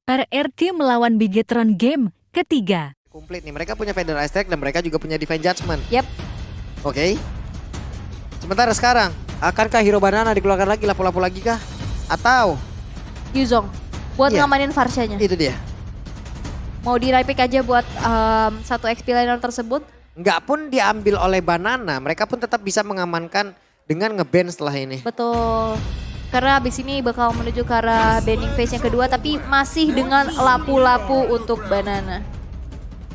RRQ melawan Bigetron game ketiga. Komplit nih, mereka punya Federal Strike dan mereka juga punya Divine Judgment. Yap. Oke. Sementara sekarang, akankah Hero Banana dikeluarkan lagi, lapu-lapu lagi kah? Atau? Yuzong. Buat Iya. ngamanin Farsianya. Itu dia. Mau di repick aja buat satu XP liner tersebut. Nggak pun diambil oleh Banana, mereka pun tetap bisa mengamankan dengan nge-ban setelah ini. Betul. Karena abis ini bakal menuju ke arah banning phase yang kedua. Tapi masih dengan lapu-lapu untuk Banana.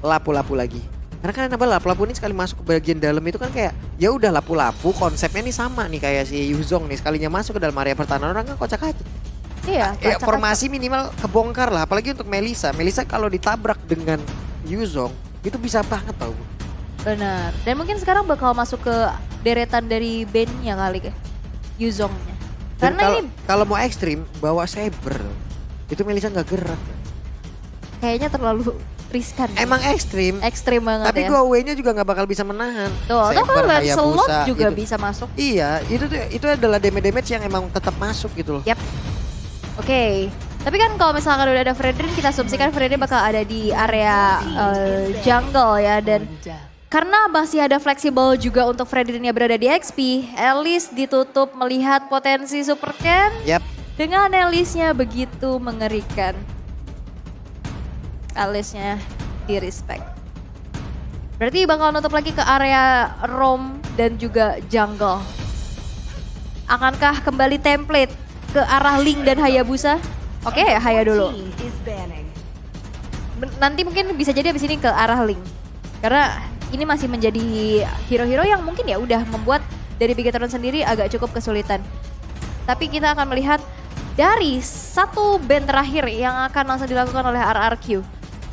Lapu-lapu lagi. Karena kan apa, lapu-lapu ini sekali masuk ke bagian dalam itu kan kayak ya udah lapu-lapu konsepnya nih sama nih kayak si Yuzong nih, sekalinya masuk ke dalam area pertahanan orang kan kocak aja. Iya. Ya, kocak-kocak. formasi minimal kebongkar lah, apalagi untuk Melissa. Melissa kalau ditabrak dengan Yuzong itu bisa banget tau. Benar. Dan mungkin sekarang bakal masuk ke deretan dari bandnya kali ya. Yuzongnya. Dan Karena ini kalau mau ekstrim bawa saber itu Melissa nggak gerak. kayaknya terlalu riskan. Emang ekstrim. Ekstrim banget Tapi ya. go away-nya juga nggak bakal bisa menahan. Tuh, atau kalau Lancelot Hayabusa, juga gitu. bisa masuk. Iya, itu adalah damage yang emang tetap masuk gitu loh. Yap. Oke. Tapi kan kalau misalkan udah ada Fredrin, kita asumsikan Fredrin bakal ada di area jungle ya. Dan karena masih ada fleksibel juga untuk Fredrinnya berada di XP, Alice ditutup melihat potensi Super Ken. Yap. Dengan Alice-nya begitu mengerikan. Alice-nya di respect. Berarti bakal nutup lagi ke area roam dan juga jungle. Akankah kembali template ke arah Link dan Hayabusa? Oke, Haya dulu. Nanti mungkin bisa jadi abis ini ke arah Link. Karena ini masih menjadi hero-hero yang mungkin ya udah membuat dari Bigetron sendiri agak cukup kesulitan. Tapi kita akan melihat dari satu band terakhir yang akan langsung dilakukan oleh RRQ.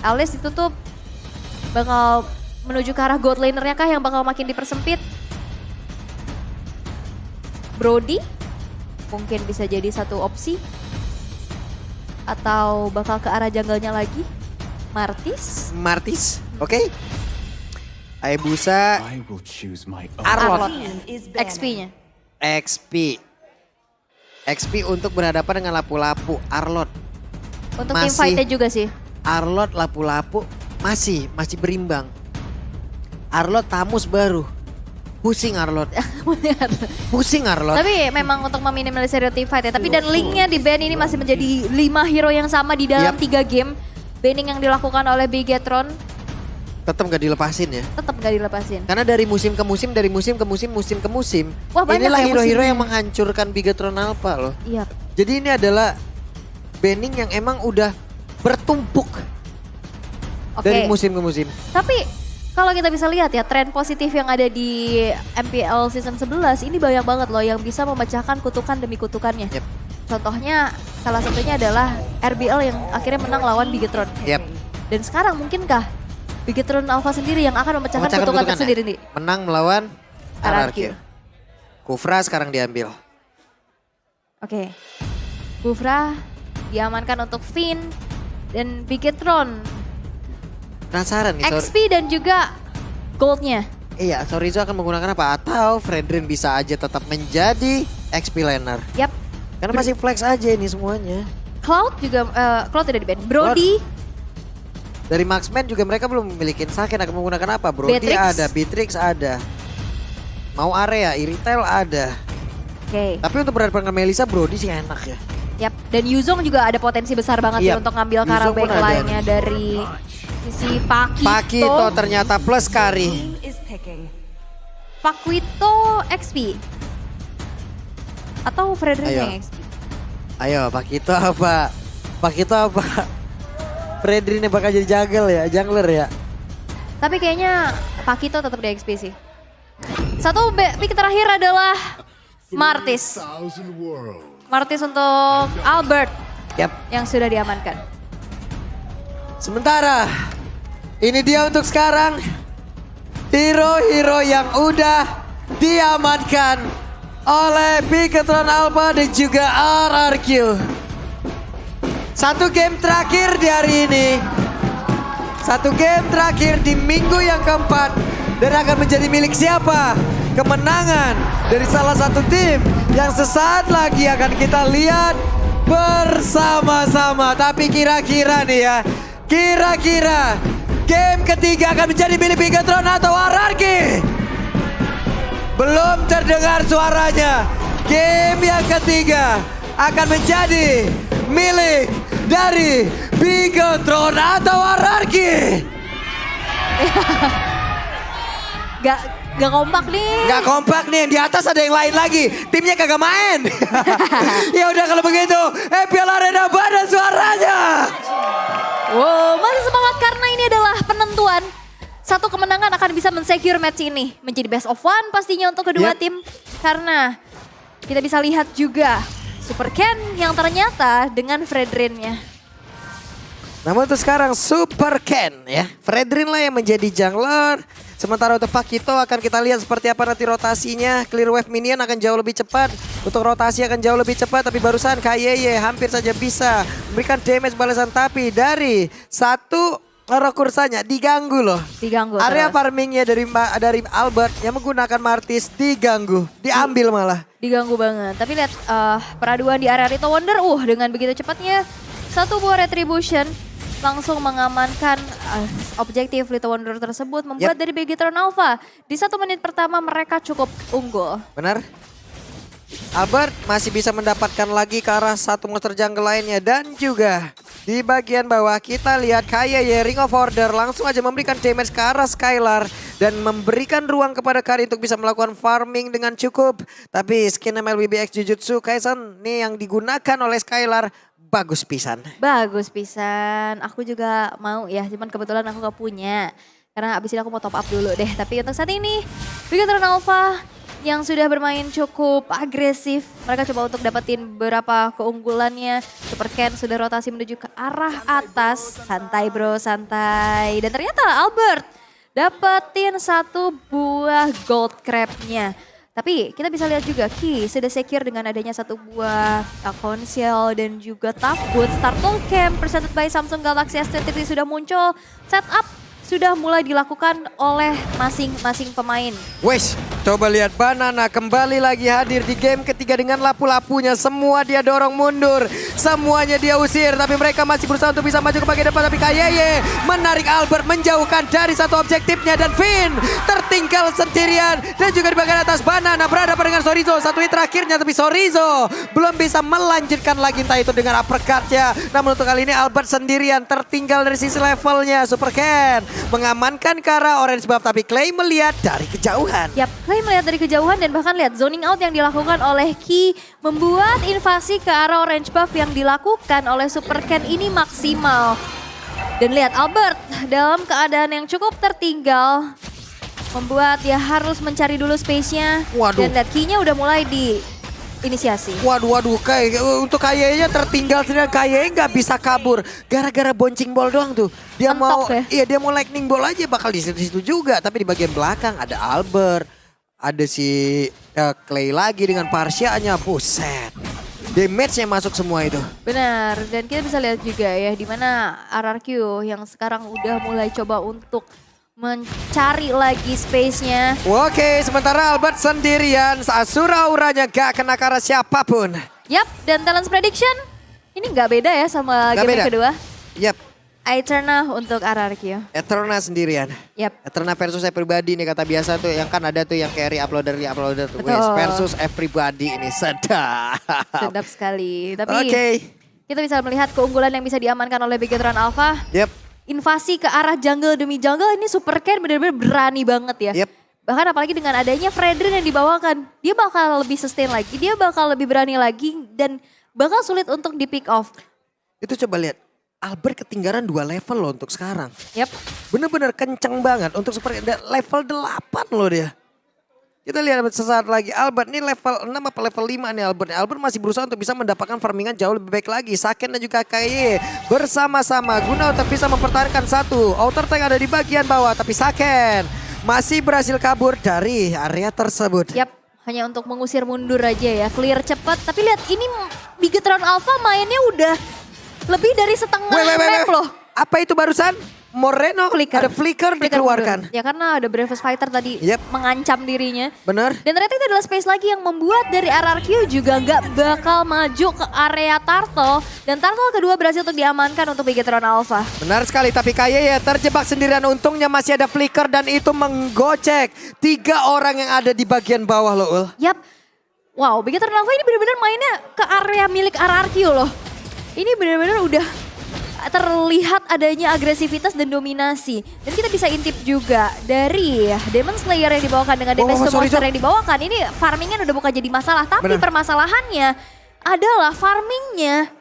Alice ditutup, bakal menuju ke arah god laner-nya kah yang bakal makin dipersempit? Brody mungkin bisa jadi satu opsi. Atau bakal ke arah jungle-nya lagi? Martis? Oke. Hayabusa, I will choose my own. Arlott, XP-nya. XP untuk berhadapan dengan lapu-lapu. Arlott, Untuk Masih. tim fight-nya juga sih. Arlott lapu-lapu masih berimbang. Arlott tamus baru. Pusing Arlott. Tapi memang untuk meminimalisir tim fight ya. Tapi dan Link-nya di ban ini masih menjadi 5 hero yang sama di dalam 3 game. Banning yang dilakukan oleh Bigetron Tetap gak dilepasin ya. tetap gak dilepasin. Karena dari musim ke musim, musim ke musim. Wah, banyak inilah ya hero-hero musimnya. yang menghancurkan Bigetron Alpha loh. Iya. Jadi ini adalah banning yang emang udah bertumpuk Oke. dari musim ke musim. Tapi kalau kita bisa lihat ya tren positif yang ada di MPL season 11 ini banyak banget loh yang bisa memecahkan kutukan demi kutukannya. Yep. Contohnya salah satunya adalah RBL yang akhirnya menang lawan Bigetron. Yep. Dan sekarang mungkinkah Bigetron Alpha sendiri yang akan memecahkan kutukan tersendiri nih? Menang melawan RRQ. RRQ. Kufra sekarang diambil. Oke. Gufra diamankan untuk Finn dan Bigetron. Penasaran nih, XP dan juga goldnya. Iya, Sorizo akan menggunakan apa? Atau Fredrin bisa aja tetap menjadi XP laner. Yap. Karena masih flex aja ini semuanya. Cloud juga, Cloud tidak di-ban. Brody, Dari Marksman juga mereka belum memiliki Saken akan menggunakan apa? Brody Beatrix. ada, Beatrix ada. Mau area, Iritel ada. oke. Tapi untuk berhadapan dengan Melissa, Brody sih enak ya. Yap. Dan Yuzong juga ada potensi besar banget sih Yap. untuk ngambil ke arah Yuzong pun ada. backline-nya dari sisi Pakito. Pakito ternyata plus Kari. Paquito XP. Atau Frederick Ayo. yang XP. Ayo, Pakito apa? Pakito apa? Fredrin bakal jadi jungler ya. Tapi kayaknya Pakito tetap di XP sih. Satu pick terakhir adalah Martis. Martis untuk Albert Yap. yang sudah diamankan. Sementara ini dia untuk sekarang hero-hero yang udah diamankan oleh Bigetron Alpha dan juga RRQ. Satu game terakhir di hari ini. Satu game terakhir di minggu yang keempat. Dan akan menjadi milik siapa? Kemenangan dari salah satu tim yang sesaat lagi akan kita lihat bersama-sama. Tapi kira-kira nih ya, kira-kira game ketiga akan menjadi milik Bigetron atau RRQ? Belum terdengar suaranya. Game yang ketiga akan menjadi milik dari Bigetron atau RRQ? Gak kompak nih. Gak kompak nih, di atas ada yang lain lagi. Timnya kagak main. Ya udah kalau begitu, FPL Arena Badan suaranya. Wow, masih semangat karena ini adalah penentuan. Satu kemenangan akan bisa men-secure match ini. Menjadi best of one pastinya untuk kedua tim. Karena kita bisa lihat juga Super Ken yang ternyata dengan Fredrin-nya. Namun untuk sekarang Super Ken ya. Fredrin lah yang menjadi jungler. Sementara untuk Pakito akan kita lihat seperti apa nanti rotasinya. Clear wave minion akan jauh lebih cepat. Untuk rotasi akan jauh lebih cepat. Tapi barusan KYY hampir saja bisa memberikan damage balasan. Tapi dari satu rokursanya diganggu loh. Diganggu Area terus. farmingnya dari Albert yang menggunakan Martis diganggu. Diambil malah. Diganggu banget. Tapi lihat peraduan di area Rito Wonder. Dengan begitu cepatnya. Satu buah retribution. Langsung mengamankan objektif Little Wonder tersebut. Membuat dari Bigetron Alpha. Di 1 menit pertama mereka cukup unggul. Benar. Albert masih bisa mendapatkan lagi ke arah satu monster jungle lainnya. Dan juga di bagian bawah kita lihat KYY Ring of Order langsung aja memberikan damage ke arah Skylar. Dan memberikan ruang kepada Kari untuk bisa melakukan farming dengan cukup. Tapi skin MLBBX Jujutsu Kaisen nih yang digunakan oleh Skylar. Bagus pisan. Bagus pisan. Aku juga mau ya, cuman kebetulan aku gak punya. Karena abis ini aku mau top up dulu deh. Tapi untuk saat ini, Bigetron Alpha yang sudah bermain cukup agresif. Mereka coba untuk dapetin beberapa keunggulannya. Super Ken sudah rotasi menuju ke arah atas. Santai bro, santai. Dan ternyata Albert dapetin 1 buah gold crab-nya. Tapi kita bisa lihat juga Ki sudah secure dengan adanya 1 buah Conceal dan juga Tough Boots. Turtle Camp presented by Samsung Galaxy S23 sudah muncul. Setup sudah mulai dilakukan oleh masing-masing pemain. Wes, coba lihat Banana kembali lagi hadir di game ketiga dengan lapu-lapunya. Semua dia dorong mundur, semuanya dia usir. Tapi mereka masih berusaha untuk bisa maju ke bagian depan. Tapi KYY menarik Albert menjauhkan dari satu objektifnya. Dan Finn tertinggal sendirian. Dan juga di bagian atas Banana berhadapan dengan Sorizo. 1 hit terakhirnya tapi Sorizo belum bisa melanjutkan lagi entah itu dengan uppercut-nya. Namun untuk kali ini Albert sendirian tertinggal dari sisi levelnya. Super Ken mengamankan ke arah orange buff tapi Clay melihat dari kejauhan. Yap, Clay melihat dari kejauhan dan bahkan lihat zoning out yang dilakukan oleh Ki membuat invasi ke arah orange buff yang dilakukan oleh Super Ken ini maksimal. Dan lihat Albert dalam keadaan yang cukup tertinggal membuat dia harus mencari dulu space-nya. Waduh. Dan lihat Ki-nya udah mulai di inisiasi. Waduh, kayak untuk KYY-nya tertinggal sendiri. KYY nggak bisa kabur gara-gara boncing ball doang tuh. Dia Mentok mau, ya? iya dia mau lightning ball aja bakal di situ juga. Tapi di bagian belakang ada Albert, ada si Clay lagi dengan Parsia-nya. Buset, damage-nya masuk semua itu. Benar, dan kita bisa lihat juga ya di mana RRQ yang sekarang udah mulai coba untuk mencari lagi space-nya. Oke, sementara Albert sendirian. Asura auranya gak kena ke arah siapapun. Yap, dan talent prediction ini nggak beda ya sama Nggak game beda. yang kedua. Yap, Aeterna untuk RRQ. Eterna sendirian. Yap. Eterna versus everybody nih kata biasa tuh. Yang kan ada tuh yang carry uploader tuh. Betul. Wes, versus everybody ini sedap. Sedap sekali. Tapi Oke. kita bisa melihat keunggulan yang bisa diamankan oleh Bigetron Alpha. Yep. Invasi ke arah jungle demi jungle ini Super Ken benar-benar berani banget ya. Yep. Bahkan apalagi dengan adanya Fredrin yang dibawakan. Dia bakal lebih sustain lagi, dia bakal lebih berani lagi dan bakal sulit untuk di pick off. Itu coba lihat. Albert ketinggalan 2 level loh untuk sekarang. Yap. Bener-bener kenceng banget untuk seperti level 8 loh dia. Kita lihat sesaat lagi Albert ini level 6 apa level 5 nih Albert. Albert masih berusaha untuk bisa mendapatkan farmingan jauh lebih baik lagi. Saken dan juga KY bersama-sama guna untuk bisa mempertahankan satu. Outer tank ada di bagian bawah tapi Saken masih berhasil kabur dari area tersebut. Yap, hanya untuk mengusir mundur aja ya. Clear cepat, tapi lihat ini Bigetron Alpha mainnya udah lebih dari setengah map loh. Apa itu barusan? Moreno Flicker. ada flicker dikeluarkan. mundur. Ya karena ada Bravest Fighter tadi Yep. mengancam dirinya. Bener. Dan ternyata itu adalah space lagi yang membuat dari RRQ juga nggak bakal maju ke area Turtle. Dan Turtle kedua berhasil untuk diamankan untuk Bigetron Alpha. Benar sekali, tapi Kaye ya terjebak sendirian. Untungnya masih ada flicker dan itu menggocek 3 orang yang ada di bagian bawah loh, Ul. Yap. Wow, Bigetron Alpha ini benar-benar mainnya ke area milik RRQ loh. Ini benar-benar udah terlihat adanya agresivitas dan dominasi. Dan kita bisa intip juga dari Demon Slayer yang dibawakan dengan damage to monster yang dibawakan. Ini farmingnya udah bukan jadi masalah. Tapi permasalahannya adalah farmingnya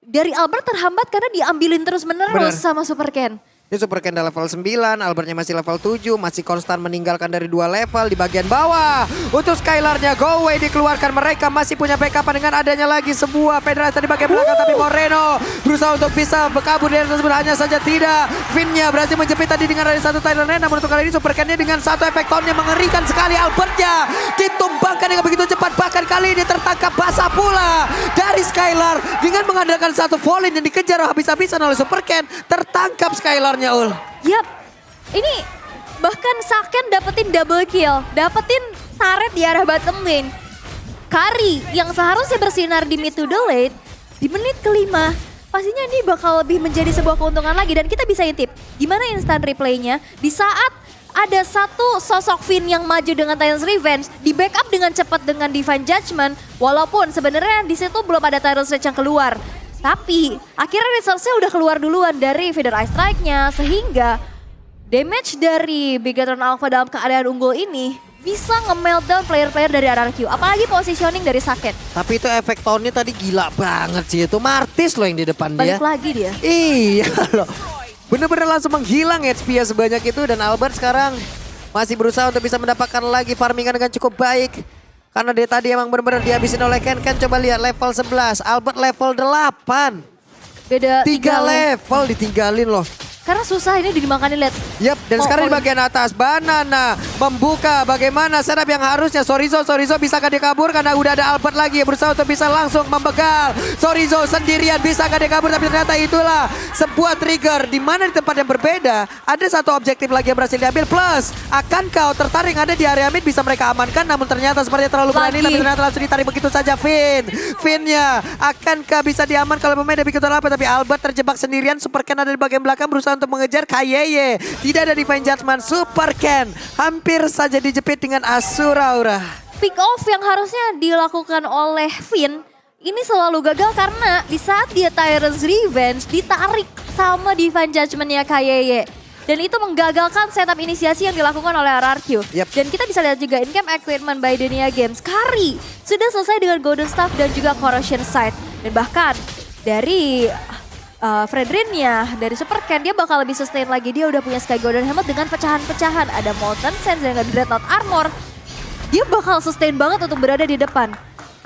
dari Albert terhambat karena diambilin terus-menerus sama Super Ken. Ini Super Ken level 9, Albertnya masih level 7, masih konstan meninggalkan dari 2 level di bagian bawah. Untuk Skylarnya Go Away dikeluarkan, mereka masih punya backup dengan adanya lagi sebuah penetrasi di bagian belakang. Tapi Moreno berusaha untuk bisa berkabur dari tersebut, hanya saja tidak. Finnya berhasil menjepit tadi dengan ada satu Thailand, namun untuk kali ini Super Ken-nya dengan satu efek tonnya mengerikan sekali. Albertnya ditumbangkan dengan begitu cepat, bahkan kali ini tertangkap basah pula dari Skylar dengan mengandalkan satu volley yang dikejar habis-habisan oleh Super Ken. Tertangkap Skylar. Yap, ini bahkan Saken dapetin double kill, dapetin turret di arah bottom lane. Kari yang seharusnya bersinar di mid to the late, di menit kelima, pastinya ini bakal lebih menjadi sebuah keuntungan lagi. Dan kita bisa intip, gimana instant replaynya di saat ada satu sosok Finn yang maju dengan Tyrant's Revenge, di backup dengan cepat dengan Divine Judgment, walaupun sebenarnya di situ belum ada Tyrant's Rage yang keluar. Tapi akhirnya resource-nya udah keluar duluan dari Feather Eye Strike-nya, sehingga damage dari Bigetron Alpha dalam keadaan unggul ini bisa nge-meltdown player-player dari RRQ. Apalagi positioning dari Saket. Tapi itu efek tone-nya tadi gila banget sih. Itu Martis loh yang di depan dia. Balik lagi dia. Iya loh. Bener-bener langsung menghilang HP-nya sebanyak itu. Dan Albert sekarang masih berusaha untuk bisa mendapatkan lagi farmingan dengan cukup baik. Karena dia tadi emang benar-benar dihabisin oleh Ken. Ken coba lihat level 11, Albert level 8. Beda 3 level ditinggalin loh. Karena susah ini dimakanin, lihat. Yap, dan sekarang di bagian atas Banana membuka bagaimana setup yang harusnya Sorizo bisakah dia kabur karena udah ada Albert lagi berusaha untuk bisa langsung membegal. Sorizo sendirian bisakah dia kabur, tapi ternyata itulah sebuah trigger di mana di tempat yang berbeda ada satu objektif lagi yang berhasil diambil, plus akan kau tertarik ada di area mid bisa mereka amankan, namun ternyata sepertinya terlalu berani tapi ternyata langsung ditarik begitu saja Finnya akankah bisa diaman kalau pemain begitu apa, tapi Albert terjebak sendirian. Super Ken ada di bagian belakang berusaha untuk mengejar Kayeye. Tidak ada Divine Judgment. Super Ken hampir saja dijepit dengan Asura Aura. Pick off yang harusnya dilakukan oleh Finn ini selalu gagal karena di saat dia Tyrant's Revenge ditarik sama Divine Judgment-nya Kayeye. Dan itu menggagalkan setup inisiasi yang dilakukan oleh RRQ. Yep. Dan kita bisa lihat juga in-game equipment by Denia Games. Kari sudah selesai dengan Golden Staff dan juga Corrosion Sight. Dan bahkan dari Fredrinnya dari Super Ken dia bakal lebih sustain lagi. Dia udah punya Sky Golden Helmet dengan pecahan-pecahan. Ada Molten Sense dan Dreadnought Armor. Dia bakal sustain banget untuk berada di depan.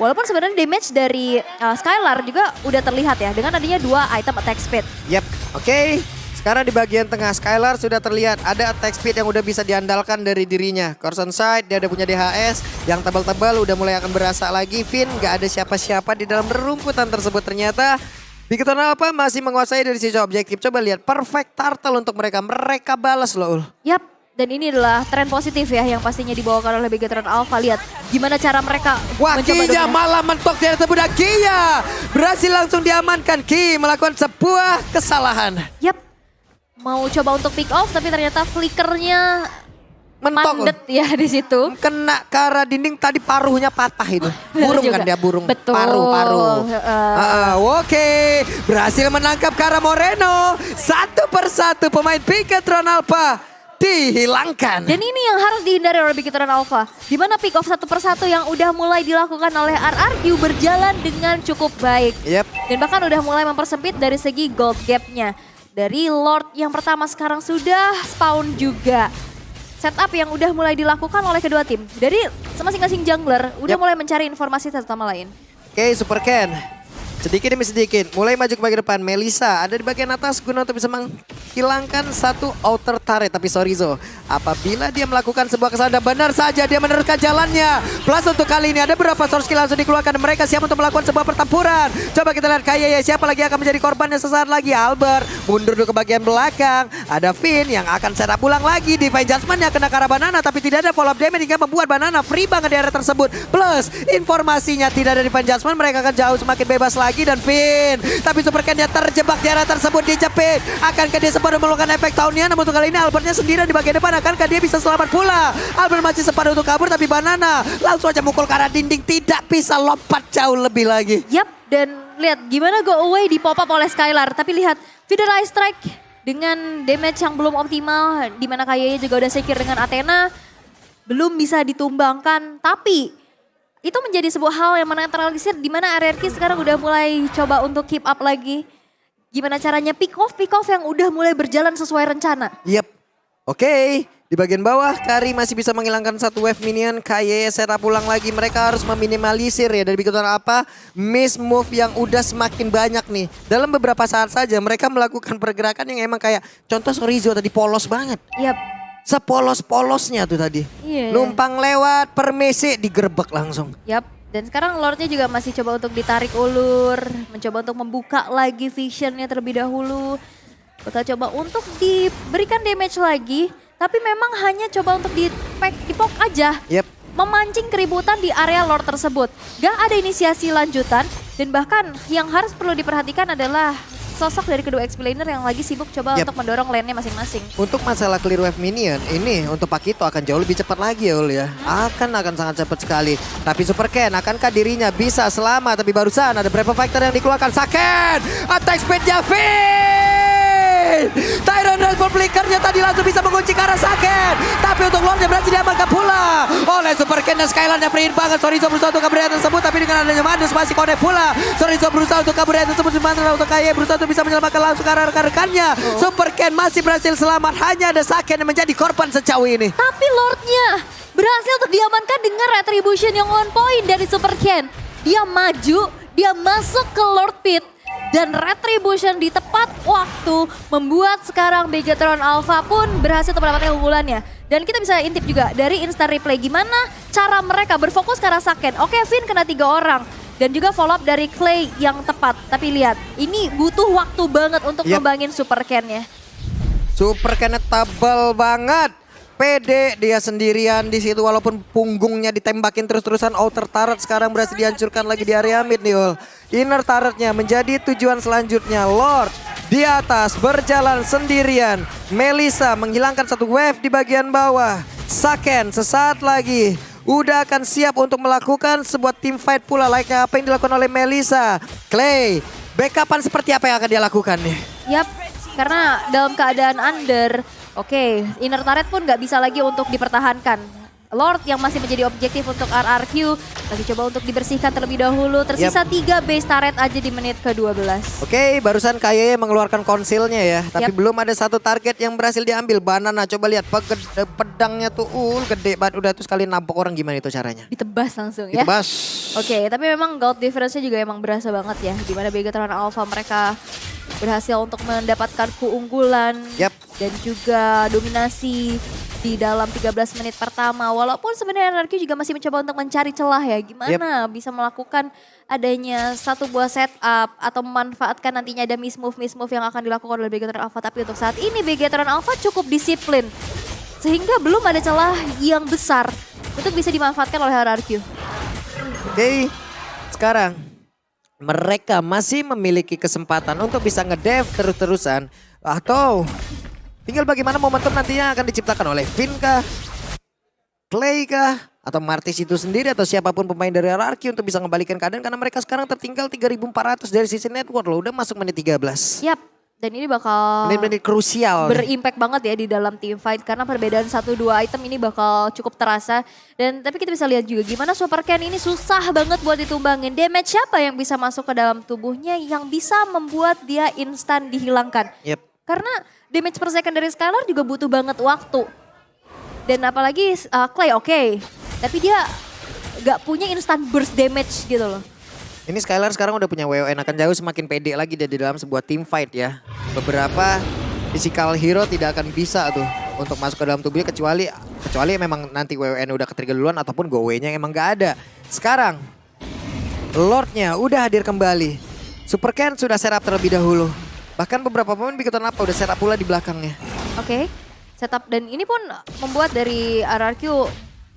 Walaupun sebenarnya damage dari Skylar juga udah terlihat ya dengan adanya 2 item attack speed. Yap, oke. Sekarang di bagian tengah Skylar sudah terlihat ada attack speed yang udah bisa diandalkan dari dirinya. Corson Side dia udah punya DHS yang tebal-tebal udah mulai akan berasa lagi. Finn gak ada siapa-siapa di dalam rerumputan tersebut ternyata. Bigetron Alpha masih menguasai dari sisi objektif. Coba lihat perfect turtle untuk mereka. Mereka balas loh Ul. Yap, dan ini adalah tren positif ya yang pastinya dibawakan oleh Bigetron Alpha. Lihat gimana cara mereka wah, Kinya malah mentok dari tersebut. Kia berhasil langsung diamankan. Ki melakukan sebuah kesalahan. Yap, mau coba untuk pick off tapi ternyata flickernya mentok mandet ya di situ. Kena ke arah dinding tadi paruhnya patah itu. Burung kan dia burung. Betul. Paru. Oke. Berhasil menangkap Kara Moreno. Satu persatu pemain Bigetron Alpha dihilangkan. Dan ini yang harus dihindari oleh Bigetron Alpha. Di mana pick off satu persatu yang udah mulai dilakukan oleh RRQ berjalan dengan cukup baik. Yep. Dan bahkan udah mulai mempersempit dari segi gold gap-nya. Dari Lord yang pertama sekarang sudah spawn juga. Setup yang udah mulai dilakukan oleh kedua tim. Dari masing-masing jungler udah mulai mencari informasi satu sama lain. Oke, Super Ken. Sedikit demi sedikit mulai maju ke bagian depan. Melissa ada di bagian atas guna untuk bisa hilangkan satu outer turret. Tapi Sorizo, apabila dia melakukan sebuah kesalahan, benar saja dia meneruskan jalannya. Plus untuk kali ini ada beberapa source skill langsung dikeluarkan. Mereka siap untuk melakukan sebuah pertempuran. Coba kita lihat Kaye, siapa lagi akan menjadi korbannya sesaat lagi. Albert mundur dulu ke bagian belakang. Ada Finn yang akan setup ulang lagi. Divine Judgment-nya kena ke arah Banana, tapi tidak ada follow up damage hingga membuat Banana free banget di area tersebut. Plus informasinya tidak ada Divine Judgment, mereka akan jauh semakin bebas lagi. Dan Finn, tapi Super Ken-nya terjebak di area tersebut, dijepit. Akankah dia sempat melakukan efek tahunnya? Namun untuk kali ini Albertnya sendirian di bagian depan. Akankah dia bisa selamat pula? Albert masih sempat untuk kabur, tapi Banana langsung aja mukul ke arah dinding, tidak bisa lompat jauh lebih lagi. Yap, dan lihat gimana go away di pop up oleh Skylar. Tapi lihat Feeder Eye Strike dengan damage yang belum optimal, di mana kayaknya juga udah secure dengan Athena, belum bisa ditumbangkan. Tapi itu menjadi sebuah hal yang menetralisir, di mana RRQ sekarang udah mulai coba untuk keep up lagi. Gimana caranya pick off yang udah mulai berjalan sesuai rencana. Yep, oke. Di bagian bawah, Kari masih bisa menghilangkan satu wave minion. Kaye setup ulang lagi. Mereka harus meminimalisir ya dari bikin apa? Miss move yang udah semakin banyak nih. Dalam beberapa saat saja mereka melakukan pergerakan yang emang kayak contoh Sorizo tadi polos banget. Yap. Sepolos-polosnya tuh tadi. Iya. Numpang lewat, permisi, digerebek langsung. Yap. Dan sekarang Lordnya juga masih coba untuk ditarik ulur. Mencoba untuk membuka lagi visionnya terlebih dahulu. Bakal coba untuk diberikan damage lagi. Tapi memang hanya coba untuk dipok aja. Yep. Memancing keributan di area Lord tersebut. Gak ada inisiasi lanjutan. Dan bahkan yang harus perlu diperhatikan adalah sosok dari kedua explainer yang lagi sibuk coba untuk mendorong lane-nya masing-masing. Untuk masalah clear wave minion, ini untuk Pakito akan jauh lebih cepat lagi ya Ul ya. Akan sangat cepat sekali. Tapi Super Ken, akankah dirinya bisa selamat? Tapi barusan ada Brave Factor yang dikeluarkan. Saken! Attack speed-nya Finn! Tyron Transport Flickernya tadi langsung bisa mengunci ke arah Saken. Tapi untuk Lordnya berhasil diamankan pula oleh Super Ken dan Skylar yang perin banget. Sorizo berusaha untuk kabur dari tersebut, tapi dengan adanya Madus masih connect pula. Sorizo berusaha untuk kabur dari tersebut, sementara untuk Kaye berusaha untuk bisa menyelamatkan langsung ke arah rekan-rekannya. Super Ken masih berhasil selamat, hanya ada Saken yang menjadi korban sejauh ini. Tapi Lordnya berhasil untuk diamankan dengan retribution yang on point dari Super Ken. Dia maju, dia masuk ke Lord Pit. Dan retribution di tepat waktu membuat sekarang Bigetron Alpha pun berhasil untuk mendapatkan keunggulannya. Dan kita bisa intip juga dari instant replay gimana cara mereka berfokus ke arah Saken. Oke, Finn kena 3 orang. Dan juga follow up dari Clay yang tepat. Tapi lihat, ini butuh waktu banget untuk ngembangin Super Ken-nya. Super Ken-nya tebal banget. Pede dia sendirian di situ walaupun punggungnya ditembakin terus-terusan. Outer turret sekarang berhasil dihancurkan lagi di area mid nih Ul. Inner turretnya menjadi tujuan selanjutnya. Lord di atas berjalan sendirian. Melissa menghilangkan satu wave di bagian bawah. Saken sesaat lagi udah akan siap untuk melakukan sebuah team fight pula. Layaknya apa yang dilakukan oleh Melissa. Clay, backupan seperti apa yang akan dia lakukan nih? Yap, karena dalam keadaan under, oke, inner turret pun gak bisa lagi untuk dipertahankan. Lord yang masih menjadi objektif untuk RRQ lagi coba untuk dibersihkan terlebih dahulu. Tersisa 3 base turret aja di menit ke-12. Oke, barusan Kaye mengeluarkan konsilnya ya. Tapi belum ada satu target yang berhasil diambil. Banana, coba lihat pedangnya tuh gede banget. Udah tuh sekali nampok orang, gimana itu caranya? Ditebas langsung ya. Ditebas. Oke, tapi memang gold difference-nya juga emang berasa banget ya. Dimana Bigetron Alpha mereka berhasil untuk mendapatkan keunggulan. Dan juga dominasi di dalam 13 menit pertama. Walaupun sebenarnya RRQ juga masih mencoba untuk mencari celah ya. Gimana bisa melakukan adanya satu buah setup atau memanfaatkan nantinya ada miss move yang akan dilakukan oleh Bigetron Alpha. Tapi untuk saat ini Bigetron Alpha cukup disiplin. Sehingga belum ada celah yang besar untuk bisa dimanfaatkan oleh RRQ. Oke, sekarang mereka masih memiliki kesempatan untuk bisa ngedev terus-terusan. Atau tinggal bagaimana momentum nantinya akan diciptakan oleh Finn kah, Clay kah, atau Martis itu sendiri atau siapapun pemain dari RRQ untuk bisa ngembalikan keadaan. Karena mereka sekarang tertinggal 3.400 dari sisi network loh, udah masuk menit 13. Yap, dan ini bakal menit-menit krusial. Berimpact banget ya di dalam team fight. Karena perbedaan 1-2 item ini bakal cukup terasa. Dan tapi kita bisa lihat juga gimana Super Ken ini susah banget buat ditumbangin. Damage siapa yang bisa masuk ke dalam tubuhnya yang bisa membuat dia instan dihilangkan. Karena damage per second dari Skylar juga butuh banget waktu. Dan apalagi Clay oke. Tapi dia gak punya instant burst damage gitu loh. Ini Skylar sekarang udah punya WON, akan jauh semakin pede lagi di dalam sebuah team fight ya. Beberapa physical hero tidak akan bisa tuh untuk masuk ke dalam tubuhnya kecuali memang nanti WWN udah ke-trigger duluan ataupun go-away-nya emang gak ada. Sekarang Lordnya udah hadir kembali. Super Ken sudah setup terlebih dahulu. Bahkan beberapa pemain Big Hero apa udah setup pula di belakangnya. Oke, setup dan ini pun membuat dari RRQ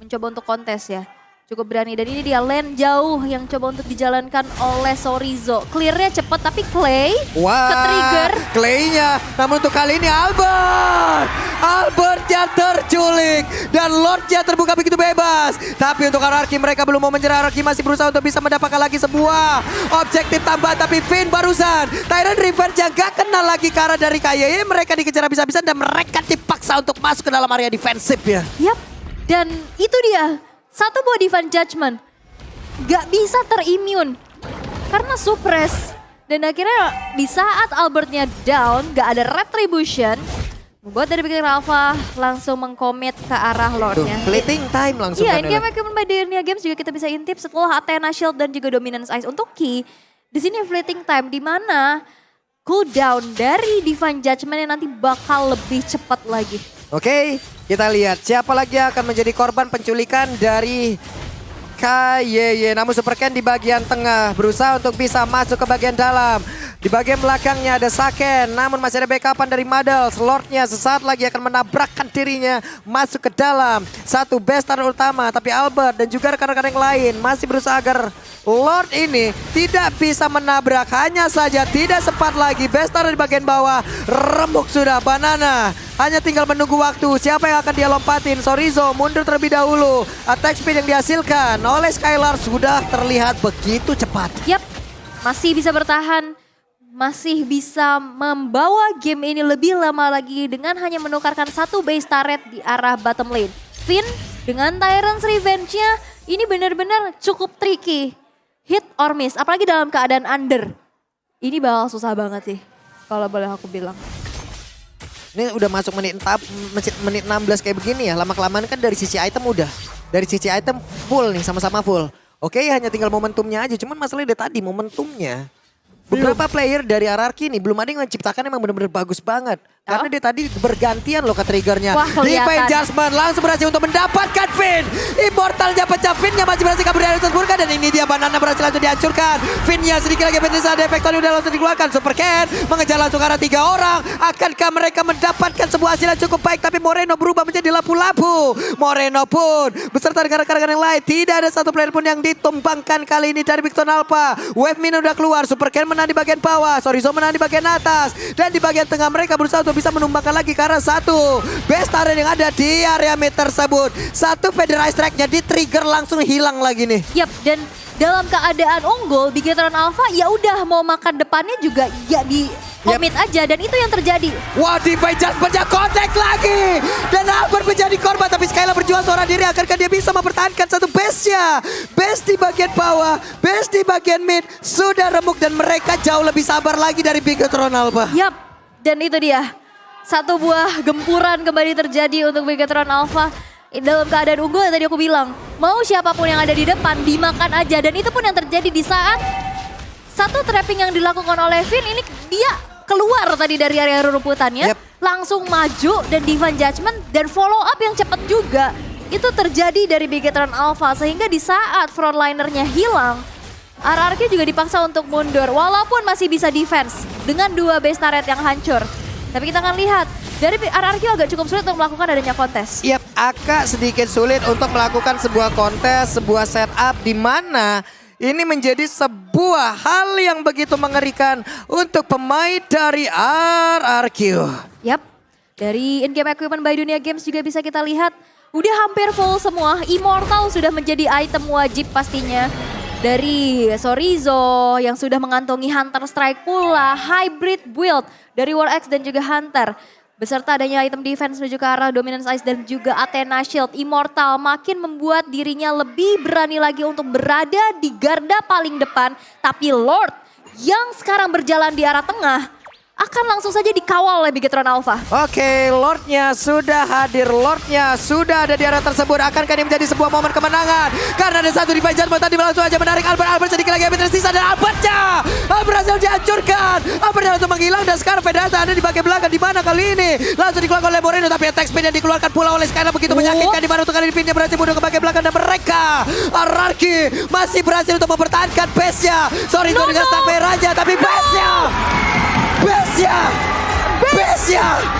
mencoba untuk kontes ya. Cukup berani dan ini dia lane jauh yang coba untuk dijalankan oleh Sorizo. Clearnya cepat tapi Clay ke-trigger. Clay-nya. Namun untuk kali ini Albertnya terculik dan Lordnya terbuka begitu bebas. Tapi untuk RRQ mereka belum mau menyerah. RRQ masih berusaha untuk bisa mendapatkan lagi sebuah objektif tambahan. Tapi Finn barusan Tyrant Revenge yang gak kenal lagi ke arah dari KYY. Mereka dikejar habis-habisan dan mereka dipaksa untuk masuk ke dalam area defensif ya. Yap, dan itu dia. Satu buah Divine Judgment gak bisa terimmune karena suppress. Dan akhirnya di saat Albertnya down, gak ada retribution, membuat dari Big Hero Alpha langsung mengkomit ke arah Lordnya. Fleeting time langsung. Iya, kan in game equipment by Dyrnia Games juga kita bisa intip setelah Athena Shield dan juga Dominance Ice. Untuk Key, di sini fleeting time di mana cooldown dari Divine Judgment yang nanti bakal lebih cepat lagi. Oke, kita lihat siapa lagi yang akan menjadi korban penculikan dari KYY. Namun Super Ken di bagian tengah berusaha untuk bisa masuk ke bagian dalam. Di bagian belakangnya ada Saken, namun masih ada backupan dari Madels. Lordnya sesaat lagi akan menabrakkan dirinya masuk ke dalam satu base turret utama. Tapi Albert dan juga rekan-rekan yang lain masih berusaha agar Lord ini tidak bisa menabrak. Hanya saja tidak sempat lagi. Base turret di bagian bawah remuk sudah Banana. Hanya tinggal menunggu waktu. Siapa yang akan dia lompatin? Sorizo mundur terlebih dahulu. Attack speed yang dihasilkan oleh Skylar sudah terlihat begitu cepat. Yap, masih bisa bertahan. Masih bisa membawa game ini lebih lama lagi dengan hanya menukarkan satu base turret di arah bottom lane. Finn dengan Tyrant's Revenge-nya ini benar-benar cukup tricky. Hit or miss, apalagi dalam keadaan under. Ini bakal susah banget sih, kalau boleh aku bilang. Ini udah masuk menit 16 kayak begini ya. Lama-kelamaan kan dari sisi item udah. Dari sisi item full nih, sama-sama full. Oke, hanya tinggal momentumnya aja. Cuman masalahnya dari tadi momentumnya. Beberapa player dari RRQ nih belum ada yang menciptakan emang benar-benar bagus banget. Karena dia tadi bergantian loh ke triggernya. Divine Judgment langsung berhasil untuk mendapatkan Finn. Immortalnya pecah, Finn-nya masih berhasil kabur dari Tersburka. Dan ini dia Banana berhasil langsung dihancurkan. Finn-nya sedikit lagi penyisa, defektornya udah langsung dikeluarkan. Super Ken mengejar langsung ke arah 3 orang. Akankah mereka mendapatkan sebuah hasil yang cukup baik? Tapi Moreno berubah menjadi lapu-lapu. Moreno pun beserta dengan rekan-rekan yang lain. Tidak ada satu player pun yang ditumbangkan kali ini dari Big Hero Alpha. Wave Min udah keluar. Super Ken menang di bagian bawah. Sorizo menang di bagian atas. Dan di bagian tengah mereka berusaha untuk bisa menumbangkan lagi karena satu base turret yang ada di area mid tersebut. Satu Federalized Strike-nya di trigger langsung hilang lagi nih. Yap, dan dalam keadaan unggul Big Hero Alpha ya udah mau makan depannya juga ya di komit aja dan itu yang terjadi. Wah, Divine Judgment-nya connect lagi. Dan Albert menjadi korban tapi Skylar berjuang seorang diri. Akankah dia bisa mempertahankan satu base-nya? Base di bagian bawah, base di bagian mid sudah remuk dan mereka jauh lebih sabar lagi dari Big Hero Alpha. Yap, dan itu dia. Satu buah gempuran kembali terjadi untuk Big Hero Alpha. Dalam keadaan unggul yang tadi aku bilang, mau siapapun yang ada di depan dimakan aja. Dan itu pun yang terjadi di saat satu trapping yang dilakukan oleh Finn ini dia keluar tadi dari area rumputannya. Langsung maju dan Divine Judgment dan follow up yang cepat juga. Itu terjadi dari Big Hero Alpha sehingga di saat frontlinernya hilang, RRQ juga dipaksa untuk mundur walaupun masih bisa defense dengan 2 base turret yang hancur. Tapi kita akan lihat, dari RRQ agak cukup sulit untuk melakukan adanya kontes. Yap, agak sedikit sulit untuk melakukan sebuah kontes, sebuah setup di mana ini menjadi sebuah hal yang begitu mengerikan untuk pemain dari RRQ. Yap, dari in-game equipment by Dunia Games juga bisa kita lihat, udah hampir full semua. Immortal sudah menjadi item wajib pastinya. Dari Sorizo yang sudah mengantongi Hunter Strike pula, hybrid build dari War X dan juga Hunter. Beserta adanya item defense menuju ke arah Dominance Ice dan juga Athena Shield. Immortal makin membuat dirinya lebih berani lagi untuk berada di garda paling depan. Tapi Lord yang sekarang berjalan di arah tengah akan langsung saja dikawal oleh Big Hero Alpha. Oke, Lordnya sudah hadir, Lordnya sudah ada di area tersebut. Akankah ini menjadi sebuah momen kemenangan? Karena ada satu Divine Judgment tadi langsung aja menarik Albert sedikit lagi habis tersisa dan Albertnya berhasil dihancurkan. Apernya langsung menghilang dan sekarang Fedata ada di bagian belakang. Di mana kali ini? Langsung dikeluarkan oleh Moreno, tapi attack speed yang dikeluarkan pula oleh Skylar begitu menyakitkan. Di mana untuk kali ini pinnya berhasil mundur ke bagian belakang dan mereka Ararki masih berhasil untuk mempertahankan base-nya. Sorry dengan sampai raja, tapi base-nya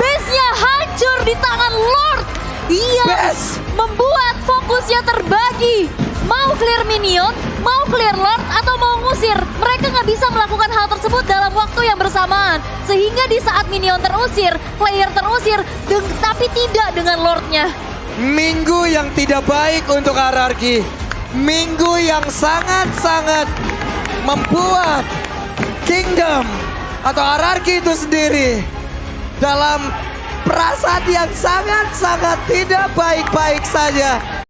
Base-nya hancur di tangan Lord. Ia membuat fokusnya terbagi. Mau clear minion, mau clear Lord, atau mau ngusir. Mereka nggak bisa melakukan hal tersebut dalam waktu yang bersamaan. Sehingga di saat minion terusir, player terusir, tapi tidak dengan Lordnya. Minggu yang tidak baik untuk Ararki. Minggu yang sangat-sangat membuat Kingdom atau Ararki itu sendiri dalam perasaan yang sangat-sangat tidak baik-baik saja.